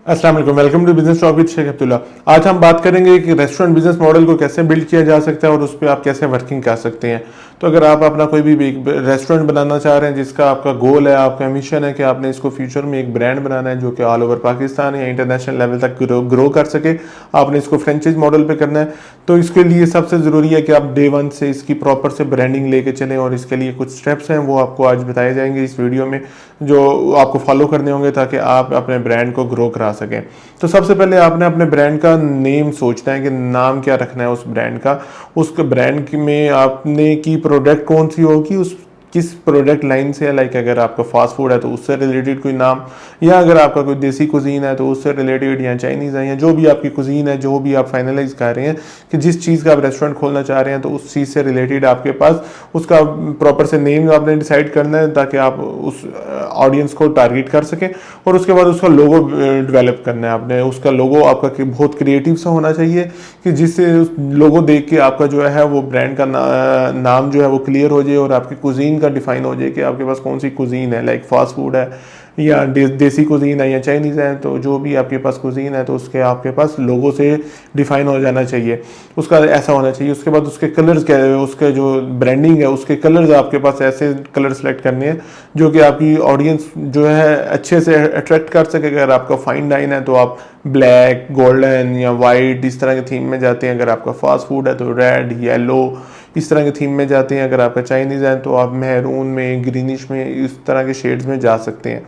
अस्सलाम वालेकुम, welcome to business talk with Sheikh Abdullah. आज हम बात करेंगे कि रेस्टोरेंट बिजनेस मॉडल को कैसे बिल्ड किया जा सकता है और उस पर आप कैसे वर्किंग कर सकते हैं। तो अगर आप अपना कोई भी रेस्टोरेंट बनाना चाह रहे हैं जिसका आपका गोल है, आपका मिशन है कि आपने इसको फ्यूचर में एक ब्रांड बनाना है जो कि ऑल ओवर पाकिस्तान या इंटरनेशनल लेवल तक ग्रो कर सके, आपने इसको फ्रेंचाइज मॉडल पे करना है, तो इसके लिए सबसे ज़रूरी है कि आप डे वन से इसकी प्रॉपर से ब्रांडिंग लेके चलें। और इसके लिए कुछ स्टेप्स हैं वो आपको आज बताए जाएंगे इस वीडियो में, जो आपको फॉलो करने होंगे ताकि आप अपने ब्रांड को ग्रो करा सकें। तो सबसे पहले आपने अपने ब्रांड का नेम सोचना है कि नाम क्या रखना है उस ब्रांड का। उस ब्रांड में आपने की प्रोडक्ट कौन सी होगी, उस किस प्रोडक्ट लाइन से है। लाइक अगर आपका फास्ट फूड है तो उससे रिलेटेड कोई नाम, या अगर आपका कोई देसी कुजीन है तो उससे रिलेटेड, या चाइनीज़ है, या जो भी आपकी कुजीन है, जो भी आप फाइनलाइज कर रहे हैं कि जिस चीज़ का आप रेस्टोरेंट खोलना चाह रहे हैं, तो उस चीज़ से रिलेटेड आपके पास उसका प्रॉपर से नेम आपने डिसाइड करना है ताकि आप उस ऑडियंस को टारगेट कर सकें। और उसके बाद उसका लोगो डेवलप करना है आपने। उसका लोगो आपका बहुत क्रिएटिव सा होना चाहिए कि जिससे उस लोगो देख के आपका जो है वो ब्रांड का नाम जो है वो क्लियर हो जाए और आपकी कुजीन का डिफाइन हो जाए कि आपके पास कौन सी कुजीन है। लाइक फास्ट फूड है या देसी कुजीन है या चाइनीज़ है, तो जो भी आपके पास कुजीन है तो उसके आपके पास लोगो से डिफाइन हो जाना चाहिए, उसका ऐसा होना चाहिए। उसके बाद उसके कलर्स क्या है, उसके जो ब्रांडिंग है उसके कलर्स आपके पास ऐसे कलर सेलेक्ट करने हैं जो कि आपकी ऑडियंस जो है अच्छे से अट्रैक्ट कर सके। अगर आपका फाइन डाइन है तो आप ब्लैक, गोल्डन या वाइट इस तरह के थीम में जाते हैं। अगर आपका फास्ट फूड है तो रेड, येलो इस तरह के थीम में जाते हैं। अगर आपका चाइनीज़ है तो आप मैरून में, ग्रीनिश में, इस तरह के शेड्स में जा सकते हैं।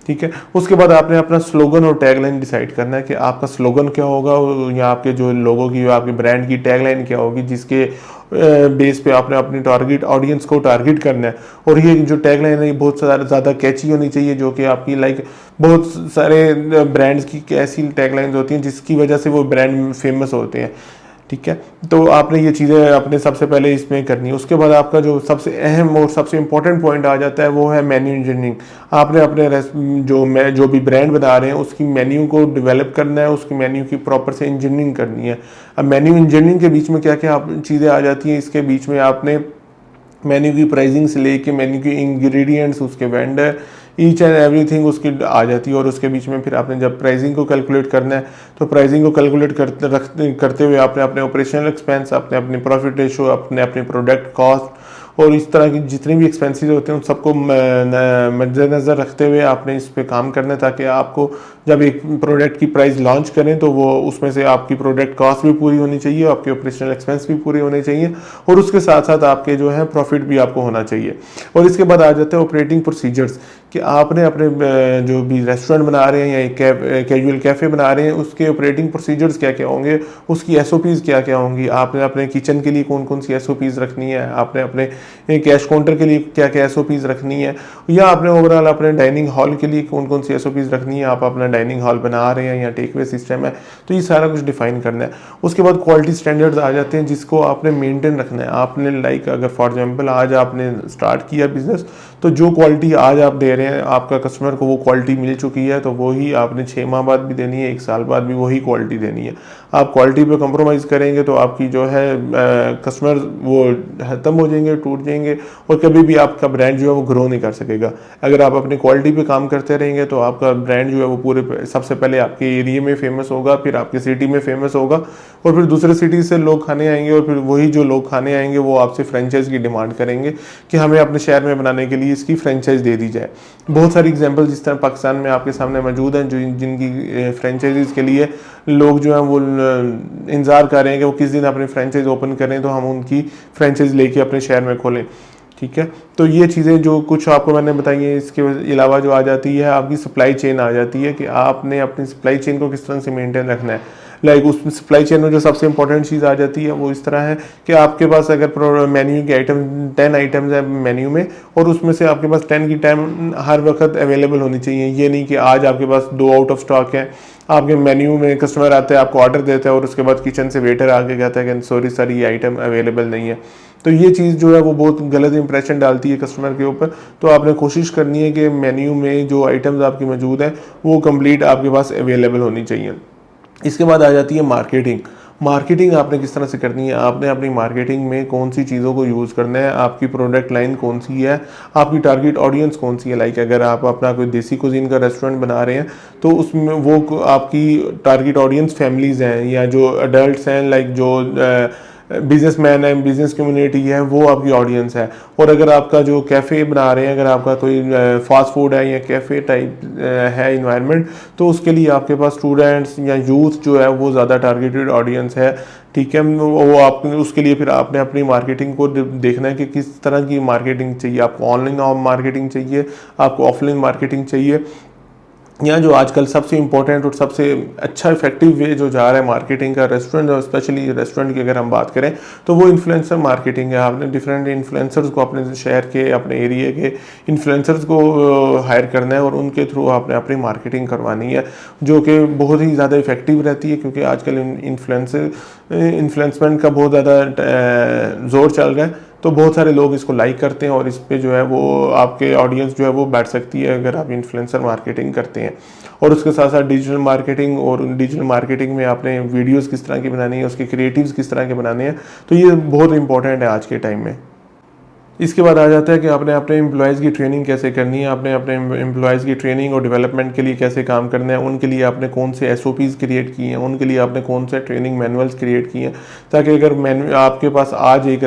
ठीक है। उसके बाद आपने अपना स्लोगन और टैगलाइन डिसाइड करना है कि आपका स्लोगन क्या होगा या आपके जो लोगों की, आपके ब्रांड की टैगलाइन क्या होगी, जिसके बेस पे आपने अपनी टारगेट ऑडियंस को टारगेट करना है। और ये जो टैगलाइन है बहुत ज़्यादा कैची होनी चाहिए, जो कि आपकी लाइक बहुत सारे ब्रांड्स की ऐसी टैगलाइंस होती हैं जिसकी वजह से वो ब्रांड फेमस होते हैं। ठीक है। तो आपने ये चीज़ें अपने सबसे पहले इसमें करनी है। उसके बाद आपका जो सबसे अहम और सबसे इम्पोर्टेंट पॉइंट आ जाता है वो है मेन्यू इंजीनियरिंग। आपने अपने जो भी ब्रांड बना रहे हैं उसकी मेन्यू को डेवलप करना है, उसकी मेन्यू की प्रॉपर से इंजीनियरिंग करनी है। अब मेन्यू इंजीनियरिंग के बीच में क्या क्या चीज़ें आ जाती हैं, इसके बीच में आपने मेन्यू की प्राइसिंग से लेके मेन्यू की इंग्रेडिएंट्स, उसके वेंडर, ईच एंड एवरीथिंग उसकी आ जाती है। और उसके बीच में फिर आपने जब प्राइसिंग को कैलकुलेट करना है तो प्राइसिंग को कैलकुलेट करते हुए आपने अपने ऑपरेशनल एक्सपेंस, अपने अपने प्रॉफिट रेशो, अपने अपने प्रोडक्ट कॉस्ट और इस तरह की जितने भी एक्सपेंसेस होते हैं उन सबको मद्देनज़र रखते हुए आपने इस पे काम करना है, ताकि आपको जब एक प्रोडक्ट की प्राइस लॉन्च करें तो वो उसमें से आपकी प्रोडक्ट कॉस्ट भी पूरी होनी चाहिए, आपके ऑपरेशनल एक्सपेंस भी पूरे होने चाहिए, और उसके साथ साथ आपके जो है प्रॉफिट भी आपको होना चाहिए। और इसके बाद आ जाते हैं ऑपरेटिंग प्रोसीजर्स कि आपने अपने जो भी रेस्टोरेंट बना रहे हैं या एक कैजुअल कैफ़े बना रहे हैं उसके ऑपरेटिंग प्रोसीजर्स क्या क्या होंगे, उसकी एसओपीज़ क्या क्या होंगी। आपने अपने किचन के लिए कौन कौन सी एसओपीज़ रखनी है, आपने अपने कैश काउंटर के लिए क्या क्या एसओपीज़ रखनी है, या आपने ओवरऑल अपने डाइनिंग हॉल के लिए कौन कौन सी एसओपीज़ रखनी है। आप अपना डाइनिंग हॉल बना रहे हैं या टेक वे सिस्टम है, तो ये सारा कुछ डिफाइन करना है। उसके बाद क्वालिटी स्टैंडर्ड्स आ जाते हैं जिसको आपने मेंटेन रखना है। आपने लाइक अगर फॉर एग्जांपल आज आपने स्टार्ट किया बिजनेस, तो जो क्वालिटी आज आप दे रहे हैं आपका कस्टमर को वो क्वालिटी मिल चुकी है, तो वही आपने 6 माह बाद भी देनी है, 1 साल बाद भी वही क्वालिटी देनी है। आप क्वालिटी पे कॉम्प्रोमाइज़ करेंगे तो आपकी जो है कस्टमर वो खत्म हो जाएंगे, टूट जाएंगे, और कभी भी आपका ब्रांड जो है वो ग्रो नहीं कर सकेगा। अगर आप अपनी क्वालिटी पे काम करते रहेंगे तो आपका ब्रांड जो है वो पूरे सबसे पहले आपके एरिया में फेमस होगा, फिर आपकी सिटी में फेमस होगा, और फिर दूसरे सिटी से लोग खाने आएंगे, और फिर वही जो लोग खाने आएंगे वो आपसे फ्रेंचाइज की डिमांड करेंगे कि हमें अपने शहर में बनाने के लिए इसकी फ्रेंचाइज दे दी जाए। बहुत सारी एग्जांपल जिस तरह पाकिस्तान में आपके सामने मौजूद हैं, जो जिनकी फ्रेंचाइजीज के लिए लोग जो हैं वो इंतज़ार कर रहे हैं कि वो किस दिन अपनी फ्रेंचाइज ओपन करें तो हम उनकी फ्रेंचाइज लेके अपने शहर में खोलें। ठीक है। तो ये चीज़ें जो कुछ आपको मैंने बताई हैं, इसके अलावा जो आ जाती है आपकी सप्लाई चेन आ जाती है कि आपने अपनी सप्लाई चेन को किस तरह से मेंटेन रखना है। लाइक उस सप्लाई चेन में जो सबसे इंपॉर्टेंट चीज़ आ जाती है वो इस तरह है कि आपके पास अगर मेन्यू के आइटम 10 आइटम्स है मेन्यू में, और उसमें से आपके पास 10 की 10 हर वक्त अवेलेबल होनी चाहिए। ये नहीं कि आज आपके पास 2 आउट ऑफ स्टॉक है, आपके मेन्यू में कस्टमर आता है, आपको ऑर्डर देता है और उसके बाद किचन से वेटर आके कहता है कि सॉरी सर ये आइटम अवेलेबल नहीं है। तो ये चीज़ जो है वो बहुत गलत इंप्रेशन डालती है कस्टमर के ऊपर। तो आपने कोशिश करनी है कि मेन्यू में जो आइटम्स आपकी मौजूद हैं वो कंप्लीट आपके पास अवेलेबल होनी चाहिए। इसके बाद आ जाती है मार्केटिंग। मार्केटिंग आपने किस तरह से करनी है, आपने अपनी मार्केटिंग में कौन सी चीज़ों को यूज़ करना है, आपकी प्रोडक्ट लाइन कौन सी है, आपकी टारगेट ऑडियंस कौन सी है। लाइक अगर आप अपना कोई देसी कुजीन का रेस्टोरेंट बना रहे हैं तो उसमें वो आपकी टारगेट ऑडियंस फैमिलीज़ हैं या जो अडल्ट हैं, लाइक जो बिजनेसमैन है, बिजनेस कम्युनिटी है, वो आपकी ऑडियंस है। और अगर आपका जो कैफ़े बना रहे हैं, अगर आपका कोई फास्ट फूड है या कैफ़े टाइप है इन्वायरमेंट, तो उसके लिए आपके पास स्टूडेंट्स या यूथ जो है वो ज़्यादा टारगेटेड ऑडियंस है। ठीक है, वो आप उसके लिए फिर आपने अपनी मार्केटिंग को देखना है कि किस तरह की मार्केटिंग चाहिए। आपको ऑनलाइन मार्केटिंग चाहिए, आपको ऑफलाइन मार्केटिंग चाहिए, या जो आजकल सबसे इम्पोर्टेंट और सबसे अच्छा इफेक्टिव वे जो जा रहा है मार्केटिंग का, रेस्टोरेंट और स्पेशली रेस्टोरेंट की अगर हम बात करें तो वो इन्फ्लुएंसर मार्केटिंग है। आपने डिफरेंट इन्फ्लुएंसर्स को, अपने शहर के, अपने एरिया के इन्फ्लुएंसर्स को हायर करना है और उनके थ्रू आपने अपनी मार्केटिंग करवानी है, जो कि बहुत ही ज़्यादा इफेक्टिव रहती है। क्योंकि आजकल इन्फ्लुएंसमेंट का बहुत ज़्यादा जोर चल रहा है, तो बहुत सारे लोग इसको लाइक करते हैं और इस पे जो है वो आपके ऑडियंस जो है वो बढ़ सकती है अगर आप इन्फ्लुएंसर मार्केटिंग करते हैं। और उसके साथ साथ डिजिटल मार्केटिंग, और डिजिटल मार्केटिंग में आपने वीडियोस किस तरह की बनानी है, उसके क्रिएटिव्स किस तरह के बनाने हैं, तो ये बहुत इंपॉर्टेंट है आज के टाइम में। इसके बाद आ जाता है कि आपने अपने एम्प्लॉयज़ की ट्रेनिंग कैसे करनी है, आपने अपने एम्प्लॉयज़ की ट्रेनिंग और डेवलपमेंट के लिए कैसे काम करना है, उनके लिए आपने कौन से एसओपीज़ क्रिएट किए हैं, उनके लिए आपने कौन से ट्रेनिंग मैनुअल्स क्रिएट किए हैं, ताकि अगर आपके पास आज एक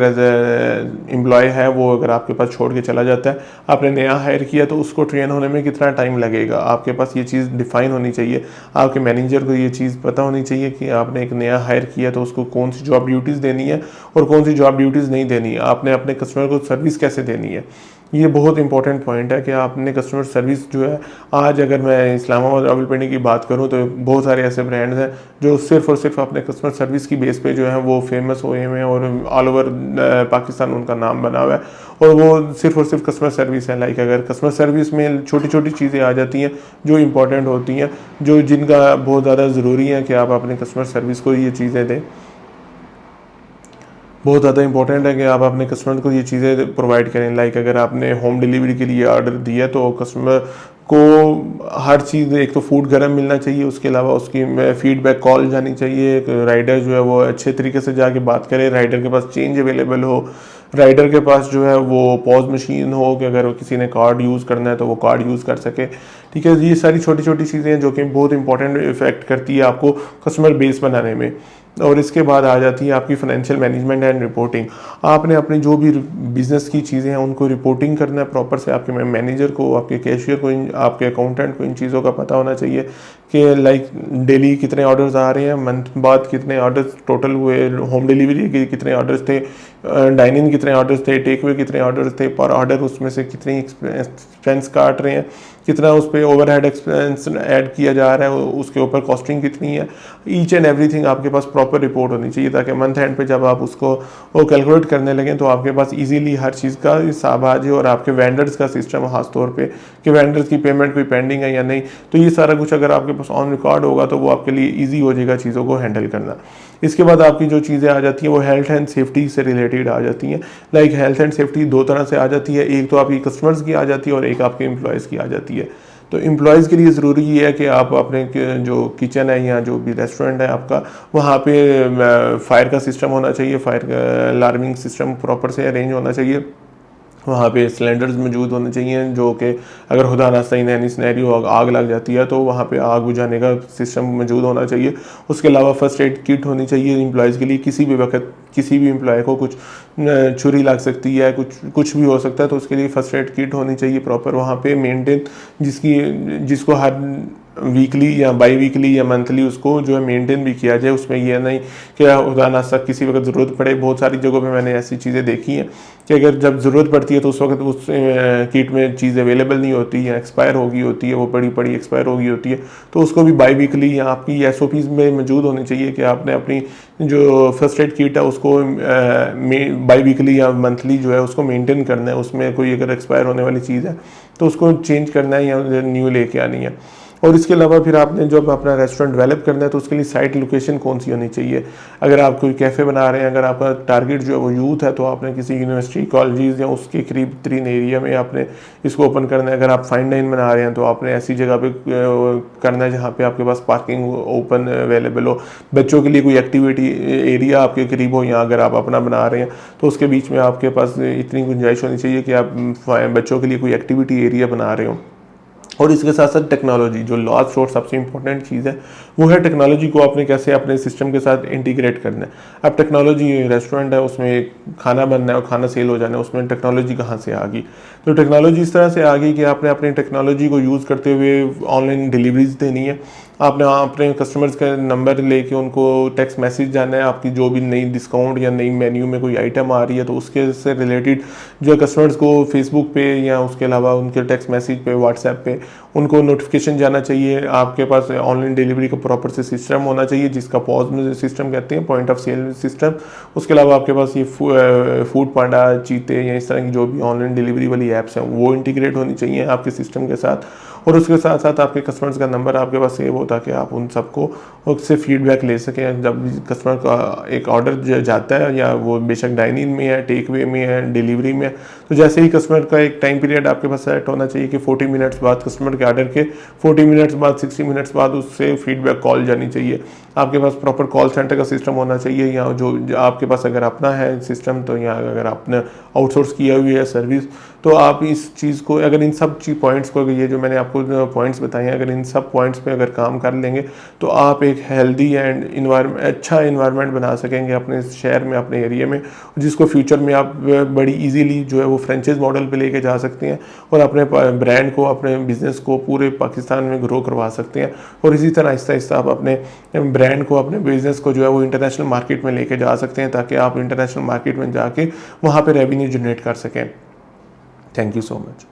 एम्प्लॉय है, वो अगर आपके पास छोड़ के चला जाता है, आपने नया हायर किया, तो उसको ट्रेन होने में कितना टाइम लगेगा, आपके पास ये चीज़ डिफाइन होनी चाहिए। आपके मैनेजर को ये चीज़ पता होनी चाहिए कि आपने एक नया हायर किया तो उसको कौन सी जॉब ड्यूटीज़ देनी है और कौन सी जॉब ड्यूटीज़ नहीं देनी है, आपने अपने कस्टमर को सर्विस कैसे देनी है। ये बहुत इंपॉर्टेंट पॉइंट है कि आपने कस्टमर सर्विस जो है, आज अगर मैं इस्लामाबाद रावलपिंडी की बात करूं तो बहुत सारे ऐसे ब्रांड्स हैं जो सिर्फ और सिर्फ अपने कस्टमर सर्विस की बेस पे जो है वो फेमस हुए हुए हैं और ऑल ओवर पाकिस्तान उनका नाम बना हुआ है, और वो सिर्फ और सिर्फ कस्टमर सर्विस है। लाइक अगर कस्टमर सर्विस में छोटी छोटी चीज़ें आ जाती हैं जो इंपॉर्टेंट होती हैं, जो जिनका बहुत ज़्यादा ज़रूरी है कि आप अपने कस्टमर सर्विस को ये चीज़ें दें। बहुत ज़्यादा इंपॉर्टेंट है कि आप अपने कस्टमर को ये चीज़ें प्रोवाइड करें। लाइक अगर आपने होम डिलीवरी के लिए ऑर्डर दिया तो कस्टमर को हर चीज़, एक तो फूड गर्म मिलना चाहिए, उसके अलावा उसकी फीडबैक कॉल जानी चाहिए, राइडर जो है वो अच्छे तरीके से जाके बात करे, राइडर के पास चेंज अवेलेबल हो, राइडर के पास जो है वो पॉज मशीन हो कि अगर किसी ने कार्ड यूज़ करना है तो वो कार्ड यूज़ कर सके। ठीक है, ये सारी छोटी छोटी चीज़ें हैं जो कि बहुत इंपॉर्टेंट इफेक्ट करती है आपको कस्टमर बेस बनाने में। और इसके बाद आ जाती है आपकी फाइनेंशियल मैनेजमेंट एंड रिपोर्टिंग। आपने अपनी जो भी बिजनेस की चीज़ें हैं उनको रिपोर्टिंग करना है प्रॉपर से। आपके मैनेजर को, आपके कैशियर को, आपके अकाउंटेंट को इन चीज़ों का पता होना चाहिए कि लाइक डेली कितने ऑर्डर्स आ रहे हैं, मंथ बाद कितने ऑर्डर्स टोटल हुए, होम डिलीवरी के कितने ऑर्डर्स थे, डाइनिंग कितने ऑर्डर्स थे, टेक अवे कितने ऑर्डर्स थे, पर ऑर्डर उसमें से कितनी एक्सपेंस काट रहे हैं, कितना उस पर ओवरहेड एक्सपेंस ऐड किया जा रहा है, उसके ऊपर कॉस्टिंग कितनी है। ईच एंड एवरीथिंग आपके पास प्रॉपर रिपोर्ट होनी चाहिए, ताकि मंथ एंड पे जब आप उसको वो कैलकुलेट करने लगें तो आपके पास इजीली हर चीज़ का हिसाब आ जाए। और आपके वेंडर्स का सिस्टम खास तौर पे कि वेंडर्स की पेमेंट कोई पेंडिंग है या नहीं, तो ये सारा कुछ अगर आपके पास ऑन रिकॉर्ड होगा तो वो आपके लिए ईजी हो जाएगा चीज़ों को हैंडल करना। इसके बाद आपकी जो चीज़ें आ जाती हैं वो हेल्थ एंड सेफ्टी से रिलेटेड आ जाती हैं। लाइक हेल्थ एंड सेफ्टी दो तरह से आ जाती है, एक तो आपकी कस्टमर्स की आ जाती है और एक आपके एम्प्लॉयज़ की आ जाती है। तो एम्प्लॉयज़ के लिए ज़रूरी ये है कि आप अपने जो किचन है या जो भी रेस्टोरेंट है आपका, वहाँ पे फायर का सिस्टम होना चाहिए, फायर अलार्मिंग सिस्टम प्रॉपर से अरेंज होना चाहिए। वहाँ पे सिलेंडर्स मौजूद होने चाहिए जो कि अगर खुदा ना सही नैनी सिनेरियो आग लग जाती है तो वहाँ पे आग बुझाने का सिस्टम मौजूद होना चाहिए। उसके अलावा फर्स्ट एड किट होनी चाहिए एम्प्लॉयज़ के लिए। किसी भी वक्त किसी भी एम्प्लॉय को कुछ छुरी लग सकती है, कुछ भी हो सकता है, तो उसके लिए फर्स्ट एड किट होनी चाहिए प्रॉपर वहाँ पे मेंटेन, जिसको हर वीकली या बाई वीकली या मंथली उसको जो है मेंटेन भी किया जाए। उसमें यह नहीं कि खुदा ना सा किसी वक्त ज़रूरत पड़े। बहुत सारी जगहों पे मैंने ऐसी चीज़ें देखी हैं कि अगर जब ज़रूरत पड़ती है तो उस वक्त उस किट में चीज़ अवेलेबल नहीं होती या एक्सपायर हो गई होती है, वो बड़ी बड़ी एक्सपायर हो गई होती है, तो उसको भी बाई वीकली या आपकी एसओपीज़ में मौजूद होनी चाहिए कि आपने अपनी जो फर्स्ट एड किट है उसको बाई वीकली या मंथली जो है उसको मेंटेन करना है। उसमें कोई अगर एक्सपायर होने वाली चीज़ है तो उसको चेंज करना है या न्यू लेके आनी है। और इसके अलावा फिर आपने जब अपना रेस्टोरेंट डेवलप करना है तो उसके लिए साइट लोकेशन कौन सी होनी चाहिए। अगर आप कोई कैफ़े बना रहे हैं, अगर आपका टारगेट जो है वो यूथ है, तो आपने किसी यूनिवर्सिटी कॉलेजेस या उसके करीब तरीन एरिया में आपने इसको ओपन करना है। अगर आप फाइन डाइन बना रहे हैं तो आपने ऐसी जगह पे करना है जहाँ पे आपके पास पार्किंग ओपन अवेलेबल हो। बच्चों के लिए कोई एक्टिविटी एरिया आपके करीब हो, या अगर आप अपना बना रहे हैं तो उसके बीच में आपके पास इतनी गुंजाइश होनी चाहिए कि आप बच्चों के लिए कोई एक्टिविटी एरिया बना रहे हो। और इसके साथ साथ टेक्नोलॉजी, जो लास्ट और सबसे इंपॉर्टेंट चीज़ है वो है टेक्नोलॉजी को आपने कैसे अपने सिस्टम के साथ इंटीग्रेट करना है। अब टेक्नोलॉजी, रेस्टोरेंट है उसमें खाना बनना है और खाना सेल हो जाना है, उसमें टेक्नोलॉजी कहाँ से आ गई। तो टेक्नोलॉजी इस तरह से आ गई कि आपने अपनी टेक्नोलॉजी को यूज़ करते हुए ऑनलाइन डिलीवरीज देनी है। आपने अपने कस्टमर्स का नंबर लेके उनको टेक्स्ट मैसेज जाना है, आपकी जो भी नई डिस्काउंट या नई मेन्यू में कोई आइटम आ रही है तो उसके से रिलेटेड जो कस्टमर्स को फेसबुक पे या उसके अलावा उनके टेक्स्ट मैसेज पे, व्हाट्सएप पे उनको नोटिफिकेशन जाना चाहिए। आपके पास ऑनलाइन डिलीवरी का प्रॉपर से सिस्टम होना चाहिए, जिसका पॉज में सिस्टम कहते हैं, पॉइंट ऑफ सेल सिस्टम। उसके अलावा आपके पास ये फूड पांडा, चीते या इस तरह की जो भी ऑनलाइन डिलीवरी वाली ऐप्स हैं वो इंटीग्रेट होनी चाहिए आपके सिस्टम के साथ। और उसके साथ साथ आपके कस्टमर्स का नंबर आपके पास सेव हो ताकि आप उन सबको उससे फीडबैक ले सकें। जब कस्टमर का एक ऑर्डर जाता है, या वो बेशक डाइनिंग में है, टेक वे में है, डिलीवरी में है, तो जैसे ही कस्टमर का एक टाइम पीरियड आपके पास सेट होना चाहिए कि 40 मिनट्स बाद कस्टमर के ऑर्डर के 40 मिनट्स बाद, 60 मिनट्स बाद उससे फीडबैक कॉल जानी चाहिए। आपके पास प्रॉपर कॉल सेंटर का सिस्टम होना चाहिए, या जो आपके पास अगर अपना है सिस्टम तो, या अगर आपने आउटसोर्स किया हुई है सर्विस, तो आप इस चीज़ को, अगर इन सब पॉइंट्स को, ये जो मैंने आपको पॉइंट्स बताए हैं, अगर इन सब पॉइंट्स पे अगर काम कर लेंगे तो आप एक हेल्दी एंड अच्छा इन्वायरमेंट बना सकेंगे अपने शहर में, अपने एरिया में, जिसको फ्यूचर में आप बड़ी इजीली जो है वो फ्रेंचाइज मॉडल पे लेके जा सकते हैं और अपने ब्रांड को, अपने बिजनेस को पूरे पाकिस्तान में ग्रो करवा सकते हैं। और इसी तरह आहिस्ता आहिस्ता आप अपने ब्रांड को, अपने बिजनेस को जो है वो इंटरनेशनल मार्केट में लेके जा सकते हैं, ताकि आप इंटरनेशनल मार्केट में जाके वहाँ पर रेवेन्यू जनरेट कर सकें। Thank you so much.